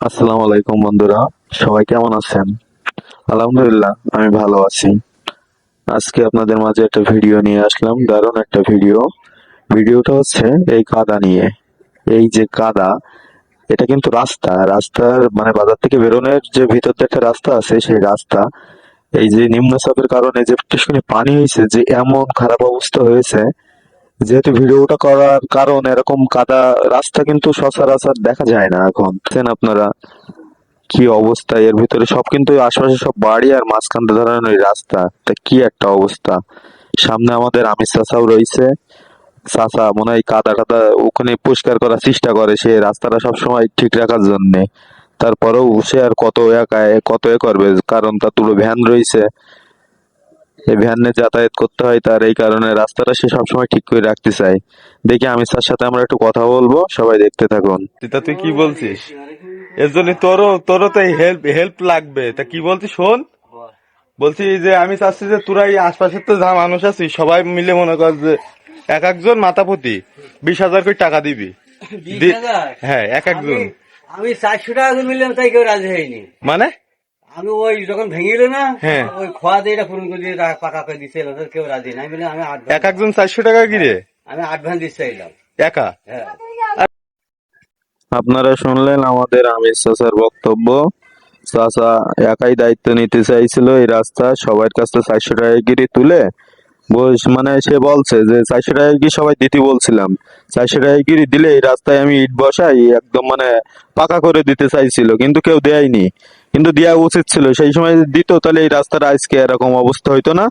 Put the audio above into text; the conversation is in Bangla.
আসসালামু আলাইকুম বন্ধুরা, সবাই কেমন আছেন? আলহামদুলিল্লাহ, আমি ভালো আছি। আজকে আপনাদের মাঝে একটা ভিডিও নিয়ে আসলাম, দারুণ একটা ভিডিও। ভিডিওটা হচ্ছে এই কাদা নিয়ে। এই যে কাদা, এটা কিন্তু রাস্তার মানে বাজার থেকে বেরোনোর যে ভিতর দিয়ে একটা রাস্তা আছে, সেই রাস্তা এই যে নিম্নচাপের কারণে যে একটুখানি পানি হয়েছে, যে এমন খারাপ অবস্থা হয়েছে, যেহেতু ভিডিওটা করার কারণ এরকম কাদা রাস্তা কিন্তু সচরাচর দেখা যায় না এখন। দেখছেন আপনারা কি অবস্থা, এর ভিতরে সব কিন্তু আশেপাশে সব বাড়ি আর মাঝখান দিয়ে ধরেন ওই রাস্তা, তা কি একটা অবস্থা। সামনে আমাদের আমির চাচাও রয়েছে। চাচা মনে হয় কাদা টাদা ওখানে পরিষ্কার করার চেষ্টা করে, সে রাস্তাটা সব সময় ঠিক রাখার জন্য। তারপরেও সে আর কত এ করবে, কারণ তার দুটো ভ্যান রয়েছে, এই ভ্যানে যাতায়াত করতে হয়, তার এই কারণে রাস্তাটা সে সবসময় ঠিক করে রাখতে চায়। দেখি আমির স্যার সাথে আমরা একটু কথা বলবো, সবাই দেখতে থাকুন। তা তুই কি বলছিস? এর জন্য তোরও তো হেল্প হেল্প লাগবে। তা কি বলছিস শোন। বলছি যে আমি চাচ্ছি যে তোরা এই আশপাশের তো যা মানুষ আছিস সবাই মিলে মনে কর যে এক একজন মাথা প্রতি 20,000 করে টাকা দিবি। 20,000? হ্যাঁ, এক একজন। আমি 400 টাকা করে মিললাম, তাই কেউ রাজি হয়নি। মানে আমি ওই যখন ভেঙে না, হ্যাঁ, ওই খোয়া দিয়ে এটা পূরণ করে দিয়ে পাকা করে দিচ্ছে, কেউ রাজি নাই বলে আমি এক একজন 400 টাকা কিরে আমি অ্যাডভান্স দিতে চাইলাম। একা? হ্যাঁ, আপনারা শুনলেন আমাদের আমির চাচার বক্তব্য। চাচা একাই দায়িত্ব নিতে চাইছিল এই রাস্তা, সবার কাছে 400 টাকা গিরি তুলে মানে সে বলছে যে 400 টাকা কি সবাই দিতে বলছিলাম, 400 টাকা গিরি দিলে এই রাস্তায় আমি ইট বসাই একদম মানে পাকা করে দিতে চাইছিল, কিন্তু কেউ দেয়নি। কিন্তু দেওয়া উচিত ছিল, সেই সময় যদি দিত তাহলে এই রাস্তাটা আজকে এরকম অবস্থা হইতো না।